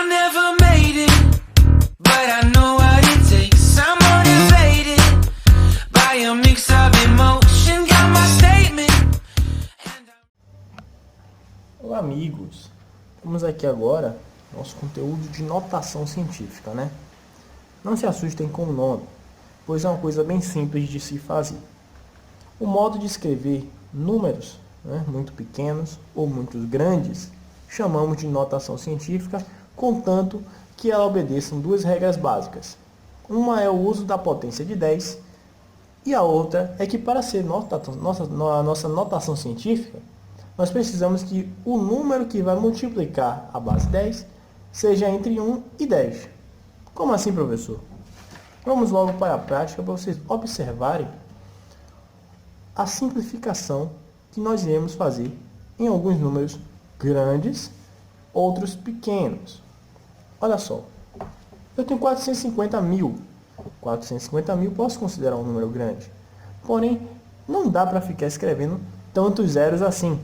I never made it, but I know what it takes. I'm motivated by a mix of emotion. Got my statement. Olá, amigos! Vamos aqui agora nosso conteúdo de notação científica, né? Não se assustem com o nome, pois é uma coisa bem simples de se fazer. O modo de escrever números, né, muito pequenos ou muito grandes, chamamos de notação científica, contanto que ela obedeça duas regras básicas. Uma é o uso da potência de 10 e a outra é que para ser a nossa notação científica, nós precisamos que o número que vai multiplicar a base 10 seja entre 1 e 10. Como assim, professor? Vamos logo para a prática para vocês observarem a simplificação que nós iremos fazer em alguns números grandes, outros pequenos. Olha só, eu tenho 450 mil. 450 mil posso considerar um número grande, porém não dá para ficar escrevendo tantos zeros assim.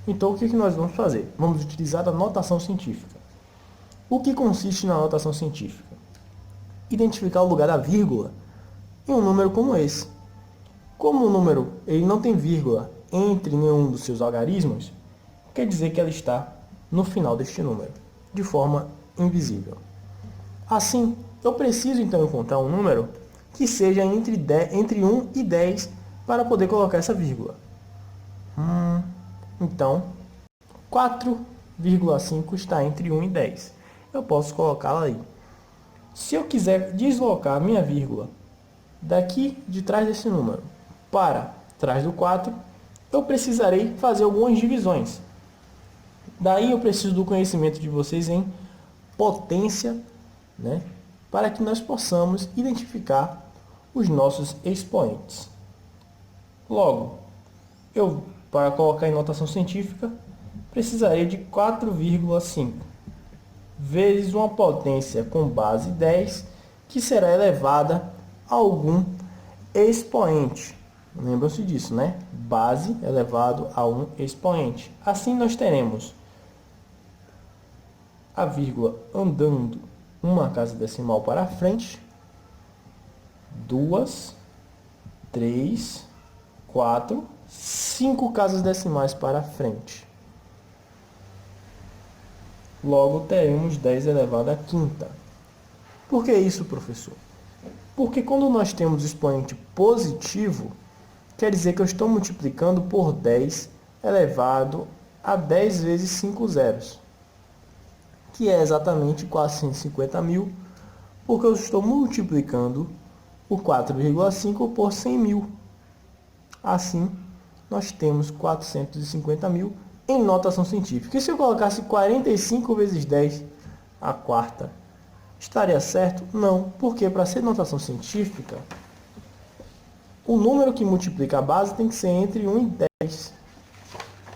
Então o que nós vamos fazer? Vamos utilizar a notação científica. O que consiste na notação científica? Identificar o lugar da vírgula em um número como esse. Como o número ele não tem vírgula entre nenhum dos seus algarismos, quer dizer que ela está no final deste número, de forma invisível. Assim, eu preciso então encontrar um número que seja entre 1 e 10 para poder colocar essa vírgula. Então, 4,5 está entre 1 e 10. Eu posso colocá-la aí. Se eu quiser deslocar a minha vírgula daqui de trás desse número para trás do 4, eu precisarei fazer algumas divisões. Daí eu preciso do conhecimento de vocês em potência, né, para que nós possamos identificar os nossos expoentes. Logo, eu, para colocar em notação científica, precisarei de 4,5 vezes uma potência com base 10, que será elevada a algum expoente. Lembram-se disso, né? Base elevado a um expoente. Assim nós teremos a vírgula andando uma casa decimal para frente, 2, 3, 4, 5 casas decimais para frente. Logo teremos 10 elevado à quinta. Por que isso, professor? Porque quando nós temos expoente positivo, quer dizer que eu estou multiplicando por 10 elevado a 10 vezes 5 zeros, que é exatamente 450 mil, porque eu estou multiplicando o 4,5 por 100 mil. Assim, nós temos 450 mil em notação científica. E se eu colocasse 45 vezes 10 a quarta, estaria certo? Não, porque para ser notação científica, o número que multiplica a base tem que ser entre 1 e 10.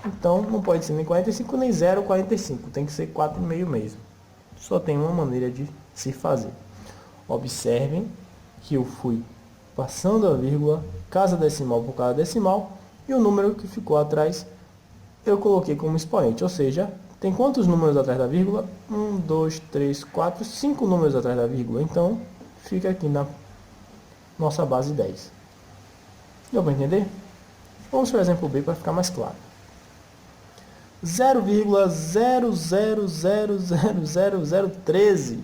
Então, não pode ser nem 45 nem 0,45. Tem que ser 4,5 mesmo. Só tem uma maneira de se fazer. Observem que eu fui passando a vírgula, casa decimal por casa decimal, e o número que ficou atrás eu coloquei como expoente. Ou seja, tem quantos números atrás da vírgula? 1, 2, 3, 4, 5 números atrás da vírgula. Então, fica aqui na nossa base 10. Deu para entender? Vamos para o exemplo B para ficar mais claro. 0,0000013.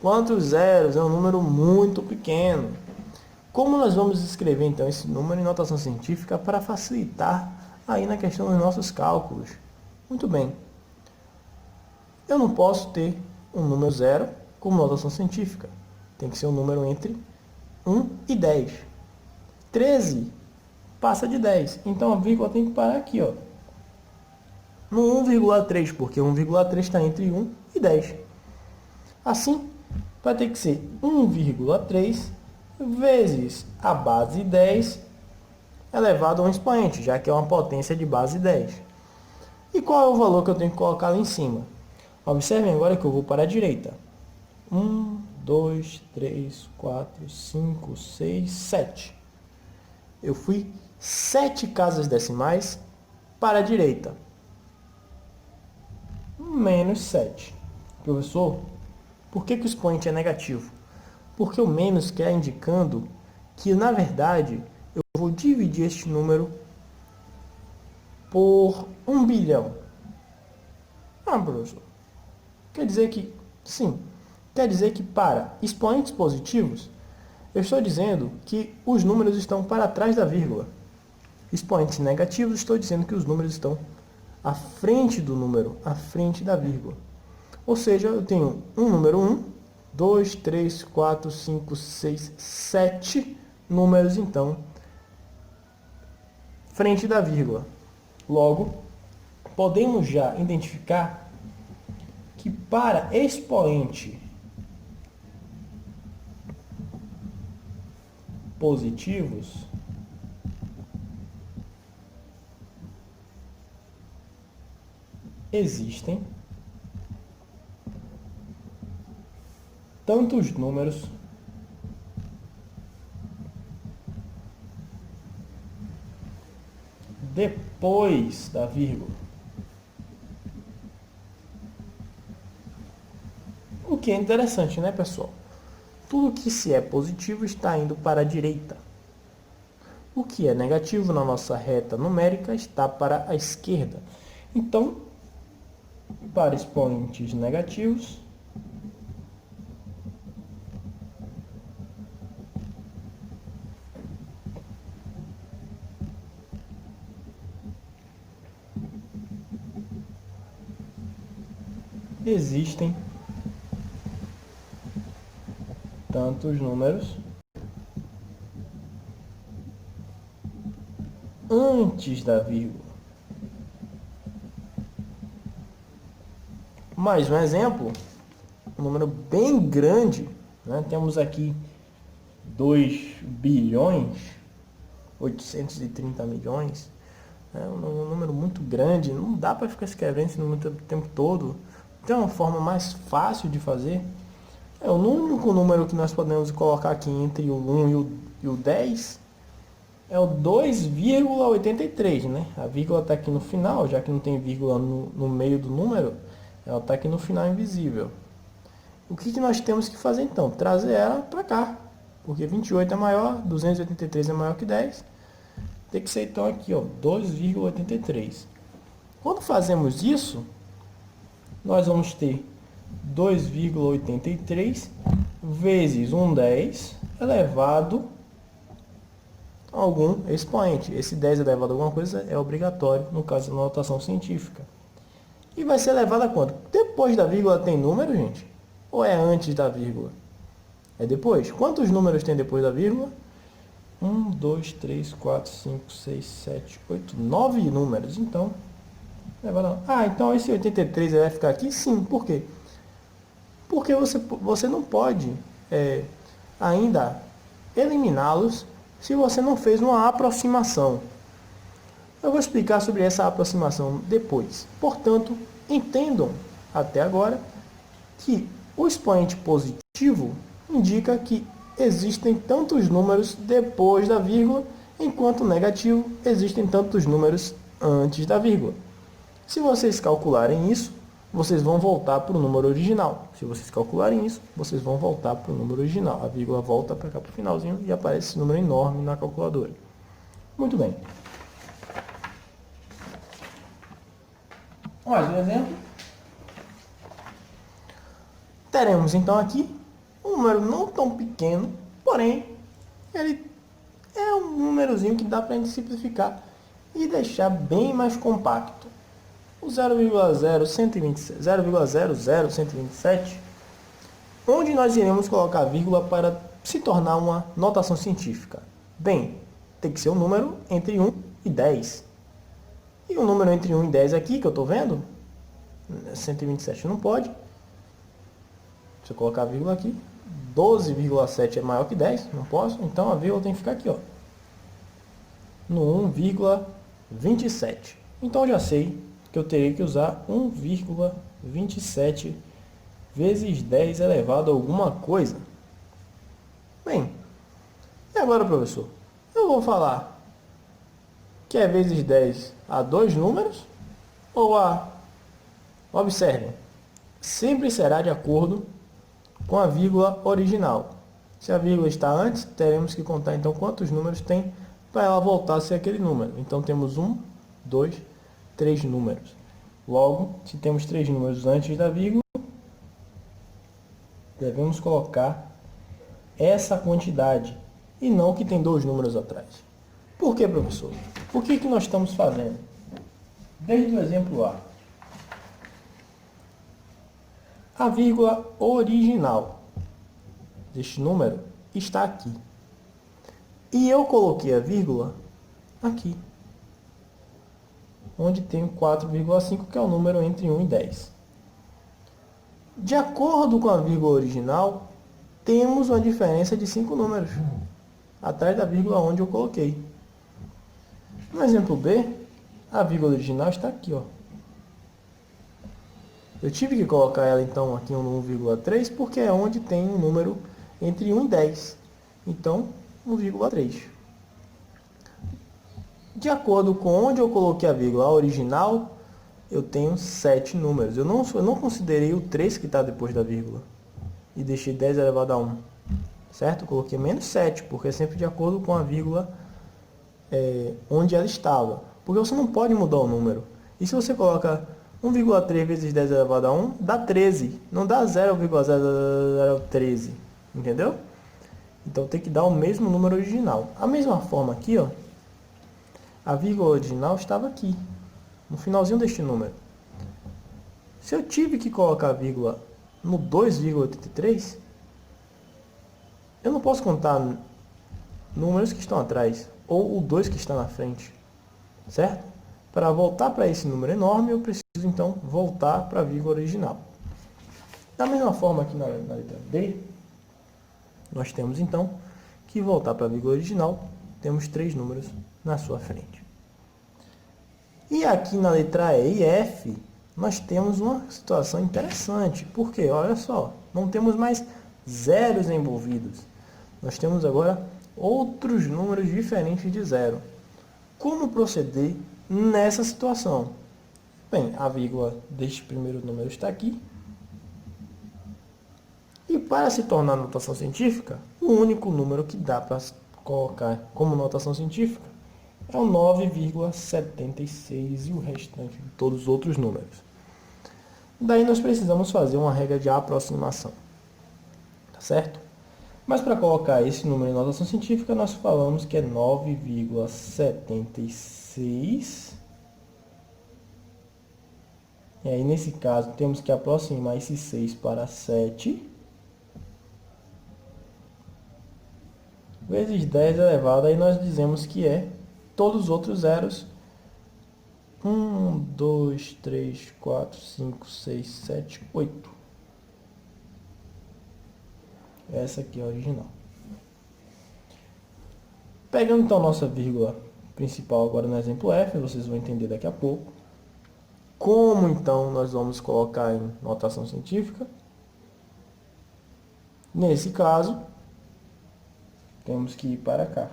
Quantos zeros? É um número muito pequeno. Como nós vamos escrever então esse número em notação científica para facilitar aí na questão dos nossos cálculos? Muito bem. Eu não posso ter um número 0 como notação científica. Tem que ser um número entre 1 e 10. 13 passa de 10. Então a vírgula tem que parar aqui, ó, no 1,3, porque 1,3 está entre 1 e 10. Assim, vai ter que ser 1,3 vezes a base 10 elevado a um expoente, já que é uma potência de base 10. E qual é o valor que eu tenho que colocar lá em cima? Observem agora que eu vou para a direita. 1, 2, 3, 4, 5, 6, 7. Eu fui 7 casas decimais para a direita. Menos 7. Professor, Por que que o expoente é negativo? Porque o menos quer indicando que, na verdade, eu vou dividir este número por 1 bilhão. Ah, professor, quer dizer que, sim, quer dizer que para expoentes positivos, eu estou dizendo que os números estão para trás da vírgula. Expoentes negativos, estou dizendo que os números estão à frente do número, à frente da vírgula. Ou seja, eu tenho um número 1, 2, 3, 4, 5, 6, 7 números, então, frente da vírgula. Logo, podemos já identificar que para expoente positivos, existem tantos números depois da vírgula. O que é interessante, né, pessoal? Tudo que se é positivo está indo para a direita. O que é negativo na nossa reta numérica está para a esquerda. Então, para expoentes negativos, existem tantos números antes da vírgula. Mais um exemplo, um número bem grande, né? Temos aqui 2 bilhões, 830 milhões, é um número muito grande, não dá para ficar escrevendo esse número o tempo todo. Tem uma forma mais fácil de fazer. O único número que nós podemos colocar aqui entre o 1 e o 10 é o 2,83, né? A vírgula está aqui no final, já que não tem vírgula no meio do número, ela está aqui no final invisível. O que nós temos que fazer então? Trazer ela para cá, porque 28 é maior, 283 é maior que 10. Tem que ser então aqui, ó, 2,83. Quando fazemos isso, nós vamos ter 2,83 vezes um 10 elevado a algum expoente. Esse 10 elevado a alguma coisa é obrigatório, no caso da notação científica. E vai ser elevado a quanto? Depois da vírgula tem número, gente? Ou é antes da vírgula? É depois. Quantos números tem depois da vírgula? 1, 2, 3, 4, 5, 6, 7, 8, 9 números. Então, então esse 83 vai ficar aqui? Sim. Por quê? Porque você não pode ainda eliminá-los se você não fez uma aproximação. Eu vou explicar sobre essa aproximação depois. Portanto, entendam até agora que o expoente positivo indica que existem tantos números depois da vírgula, enquanto o negativo existem tantos números antes da vírgula. Se vocês calcularem isso, vocês vão voltar para o número original. Se vocês calcularem isso, vocês vão voltar para o número original. A vírgula volta para cá para o finalzinho e aparece esse número enorme na calculadora. Muito bem. Mais um exemplo. Teremos então aqui um número não tão pequeno, porém ele é um númerozinho que dá para a gente simplificar e deixar bem mais compacto. O 0,00127, onde nós iremos colocar a vírgula para se tornar uma notação científica. Bem, tem que ser um número entre 1 e 10. E um número entre 1 e 10 aqui, que eu estou vendo, 127 não pode. Se eu colocar a vírgula aqui, 12,7 é maior que 10, não posso. Então a vírgula tem que ficar aqui, ó, no 1,27. Então eu já sei que eu teria que usar 1,27 vezes 10 elevado a alguma coisa. Bem, e agora, professor? Eu vou falar que é vezes 10 a dois números ou a... Observem, sempre será de acordo com a vírgula original. Se a vírgula está antes, teremos que contar então quantos números tem para ela voltar a ser aquele número. Então temos 1, 2, 3 números. Logo, se temos 3 números antes da vírgula, devemos colocar essa quantidade e não que tem 2 números atrás. Por que, professor? Por que nós estamos fazendo? Desde o exemplo a vírgula original deste número está aqui. E eu coloquei a vírgula aqui, onde tem 4,5, que é o número entre 1 e 10. De acordo com a vírgula original, temos uma diferença de 5 números atrás da vírgula onde eu coloquei. No exemplo B, a vírgula original está aqui, ó. Eu tive que colocar ela então aqui no 1,3 porque é onde tem um número entre 1 e 10. Então, 1,3. De acordo com onde eu coloquei a vírgula original, eu tenho 7 números. Eu não considerei o 3 que está depois da vírgula. E deixei 10 elevado a 1. Certo? Eu coloquei menos 7, porque é sempre de acordo com a vírgula onde ela estava. Porque você não pode mudar o número. E se você coloca 1,3 vezes 10 elevado a 1, dá 13. Não dá 0,013. Entendeu? Então tem que dar o mesmo número original. A mesma forma aqui, ó, a vírgula original estava aqui, no finalzinho deste número. Se eu tive que colocar a vírgula no 2,83, eu não posso contar números que estão atrás, ou o 2 que está na frente, certo? Para voltar para esse número enorme, eu preciso então voltar para a vírgula original. Da mesma forma aqui na letra D, nós temos então que voltar para a vírgula original, temos 3 números na sua frente. E aqui na letra E e F, nós temos uma situação interessante, porque, olha só, não temos mais zeros envolvidos. Nós temos agora outros números diferentes de zero. Como proceder nessa situação? Bem, a vírgula deste primeiro número está aqui. E para se tornar notação científica, o único número que dá para colocar como notação científica é o 9,76 e o restante de todos os outros números. Daí nós precisamos fazer uma regra de aproximação. Tá certo? Mas para colocar esse número em notação científica, nós falamos que é 9,76. E aí, nesse caso, temos que aproximar esse 6 para 7. Vezes 10 elevado, aí nós dizemos que é todos os outros zeros. 1, 2, 3, 4, 5, 6, 7, 8. Essa aqui é a original. Pegando então nossa vírgula principal agora no exemplo F, vocês vão entender daqui a pouco. Como então nós vamos colocar em notação científica? Nesse caso, temos que ir para cá.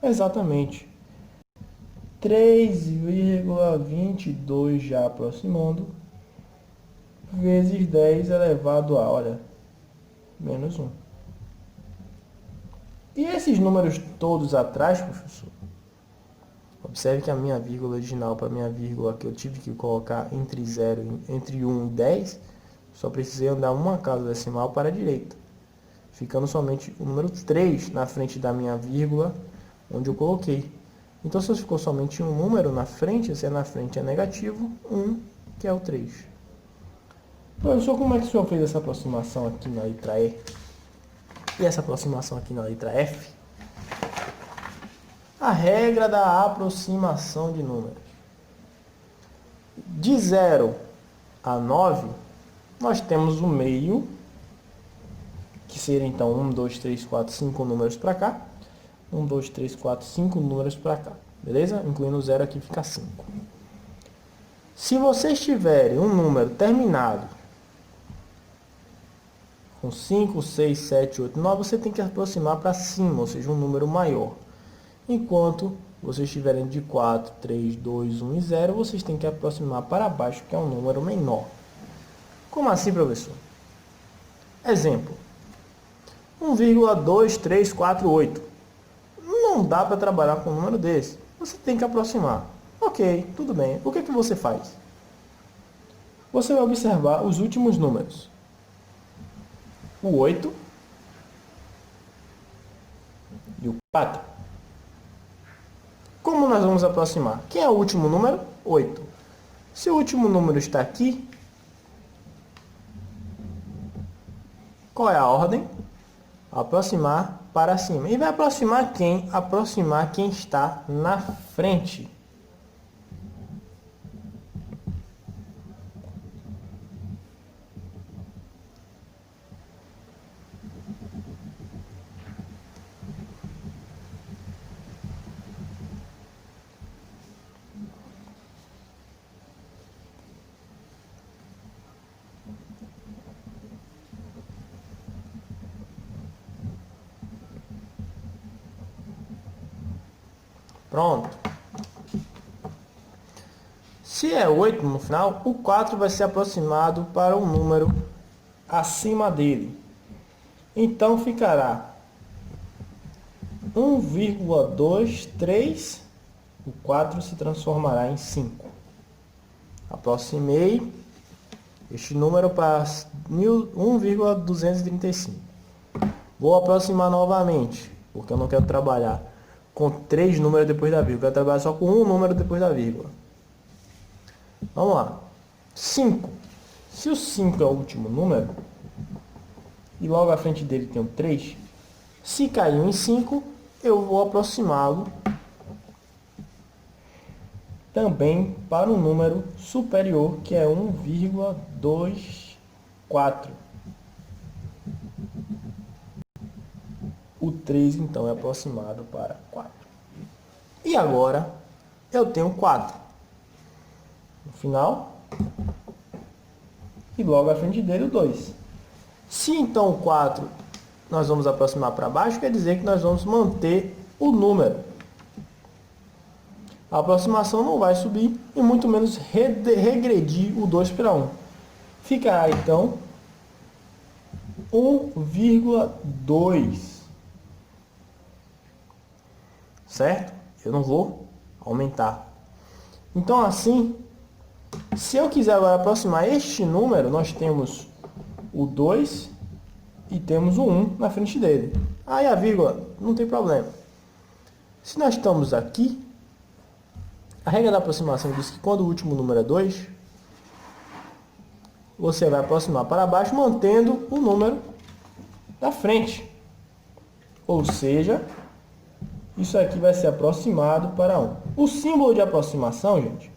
Exatamente. 3,22 já aproximando, vezes 10 elevado a, olha, menos 1. E esses números todos atrás, professor? Observe que a minha vírgula original para a minha vírgula que eu tive que colocar entre 1 e 10, só precisei andar uma casa decimal para a direita, ficando somente o número 3 na frente da minha vírgula onde eu coloquei. Então, se ficou somente um número na frente, se é na frente é negativo, 1, que é o 3. Professor, como é que o senhor fez essa aproximação aqui na letra E? E essa aproximação aqui na letra F? A regra da aproximação de números. De 0 a 9, nós temos o meio, que seria então 1, 2, 3, 4, 5 números para cá. 1, 2, 3, 4, 5 números para cá. Beleza? Incluindo o 0 aqui fica 5. Se vocês tiverem um número terminado com 5, 6, 7, 8, 9, você tem que aproximar para cima, ou seja, um número maior. Enquanto vocês tiverem de 4, 3, 2, 1 e 0, vocês têm que aproximar para baixo, que é um número menor. Como assim, professor? Exemplo, 1,2348. Não dá para trabalhar com um número desse. Você tem que aproximar. Ok, tudo bem. O que você faz? Você vai observar os últimos números. O 8 e o 4. Como nós vamos aproximar? Quem é o último número? 8. Se o último número está aqui, qual é a ordem? Aproximar para cima. E vai aproximar quem? Aproximar quem está na frente. Pronto. Se é 8 no final, o 4 vai ser aproximado para um número acima dele. Então ficará 1,23. O 4 se transformará em 5. Aproximei este número para 1,235. Vou aproximar novamente, porque eu não quero trabalhar com 3 números depois da vírgula. Eu quero trabalhar só com um número depois da vírgula. Vamos lá. 5. Se o 5 é o último número, e logo à frente dele tem o 3, se caiu em 5, eu vou aproximá-lo também para um número superior, que é 1,24. O 3, então, é aproximado para 4. E agora, eu tenho 4. No final, e logo à frente dele o 2. Se, então, o 4 nós vamos aproximar para baixo, quer dizer que nós vamos manter o número. A aproximação não vai subir e muito menos regredir o 2 para 1. Ficará, então, 1,2. Certo? Eu não vou aumentar. Então, assim, se eu quiser agora aproximar este número, nós temos o 2 e temos o 1 na frente dele. Aí a vírgula não tem problema. Se nós estamos aqui, a regra da aproximação diz que quando o último número é 2, você vai aproximar para baixo mantendo o número da frente. Ou seja, isso aqui vai ser aproximado para 1. O símbolo de aproximação, gente,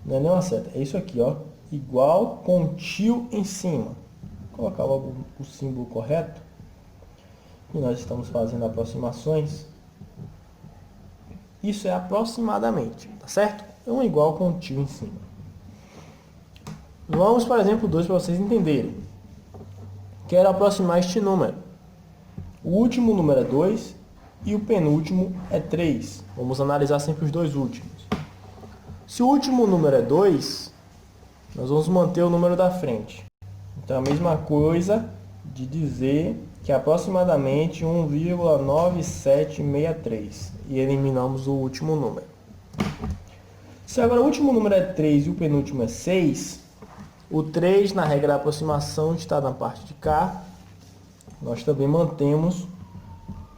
não é nem uma seta, é isso aqui, ó, igual com um tio em cima. Vou colocar logo o símbolo correto. E nós estamos fazendo aproximações. Isso é aproximadamente, tá certo? É um igual com um tio em cima. Vamos para o exemplo 2 para vocês entenderem. Quero aproximar este número. O último número é 2 e o penúltimo é 3. Vamos analisar sempre os dois últimos. Se o último número é 2, nós vamos manter o número da frente. Então, a mesma coisa de dizer que é aproximadamente 1,9763. E eliminamos o último número. Se agora o último número é 3 e o penúltimo é 6, o 3, na regra da aproximação, está na parte de cá. Nós também mantemos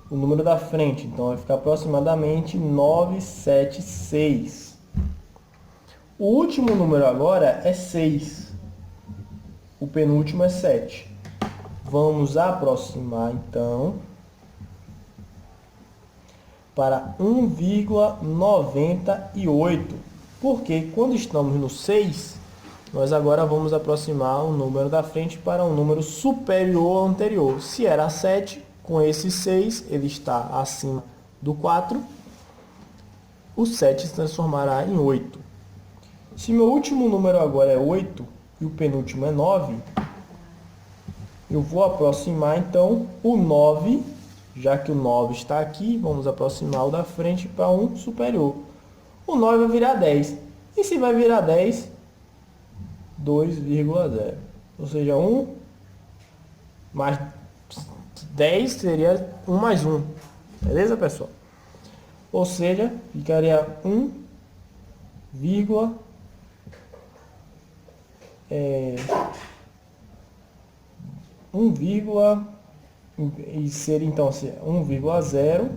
o número da frente. Então, vai ficar aproximadamente 976. O último número agora é 6. O penúltimo é 7. Vamos aproximar, então, para 1,98. Porque quando estamos no 6, nós agora vamos aproximar o número da frente para um número superior ao anterior. Se era 7, com esse 6, ele está acima do 4. O 7 se transformará em 8. Se meu último número agora é 8 e o penúltimo é 9, eu vou aproximar então o 9, já que o 9 está aqui, vamos aproximar o da frente para um superior. O 9 vai virar 10. E se vai virar 10, 2,0. Ou seja, 1 mais 10 seria 1 mais 1. Beleza, pessoal? Ou seja, ficaria 1, e seria então 1,0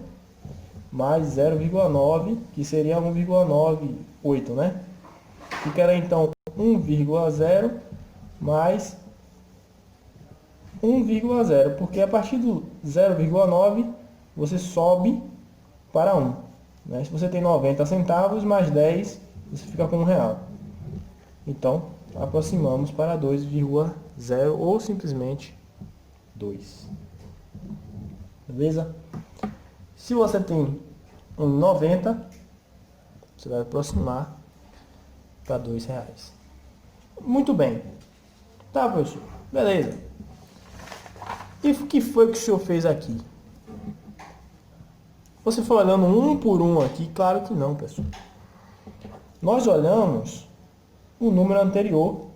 mais 0,9, que seria 1,98, né? Ficará então 1,0 mais 1,0, porque a partir do 0,9 você sobe para 1, né? Se você tem 90 centavos mais 10, você fica com R$1. Então, aproximamos para 2,0 ou simplesmente 2. Beleza? Se você tem 1,90, você vai aproximar para R$2. Muito bem. Tá, professor? Beleza. E o que foi que o senhor fez aqui? Você foi olhando um por um aqui? Claro que não, pessoal. Nós olhamos o número anterior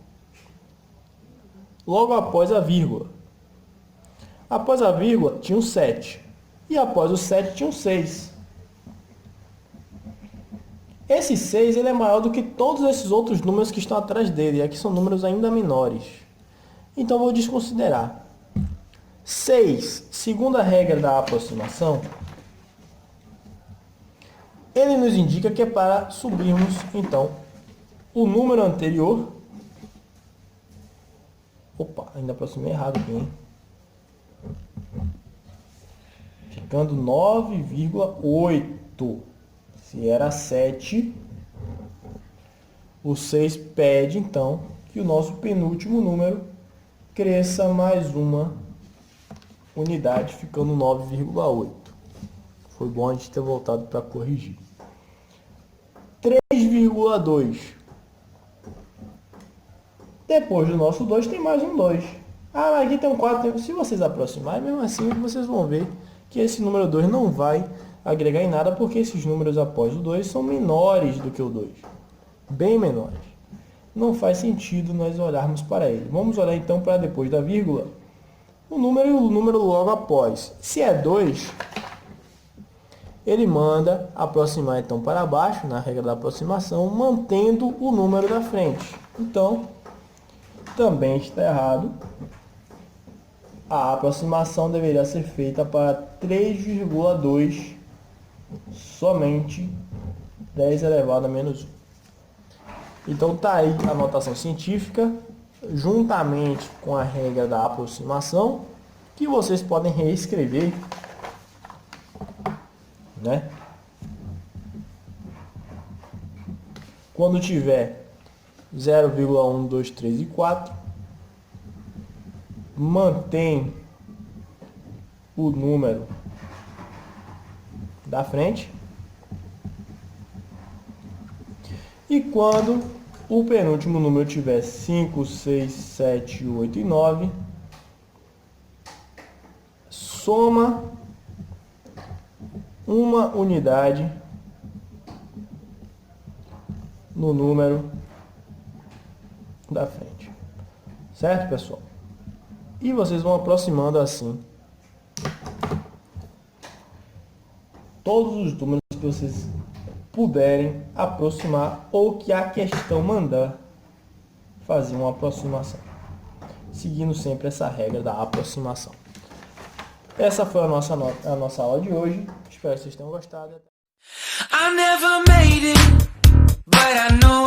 logo após a vírgula. Após a vírgula tinha um 7. E após o 7 tinha um 6. Esse 6 ele é maior do que todos esses outros números que estão atrás dele. E aqui são números ainda menores. Então vou desconsiderar. 6, segundo a regra da aproximação, ele nos indica que é para subirmos, então, o número anterior. Opa, ainda aproximei errado aqui, hein? Ficando 9,8. Se era 7, o 6 pede, então, que o nosso penúltimo número cresça mais uma unidade, ficando 9,8. Foi bom a gente ter voltado para corrigir. 3,2. Depois do nosso 2 tem mais um 2. Ah, mas aqui tem um 4. Se vocês aproximarem, mesmo assim vocês vão ver que esse número 2 não vai agregar em nada, porque esses números após o 2 são menores do que o 2. Bem menores. Não faz sentido nós olharmos para ele. Vamos olhar então para depois da vírgula o número e o número logo após. Se é 2, ele manda aproximar então para baixo, na regra da aproximação, mantendo o número da frente. Então, também está errado. A aproximação deveria ser feita para 3,2, somente 10 elevado a menos 1. Então está aí a notação científica, juntamente com a regra da aproximação, que vocês podem reescrever, né? Quando tiver 0,1, 2, 3 e 4, mantém o número da frente. E quando o penúltimo número tiver 5, 6, 7, 8 e 9, soma uma unidade no número da frente. Certo, pessoal? E vocês vão aproximando assim todos os números que vocês puderem aproximar ou que a questão mandar fazer uma aproximação, seguindo sempre essa regra da aproximação. Essa foi a nossa aula de hoje. Espero que vocês tenham gostado. I never made it, but I know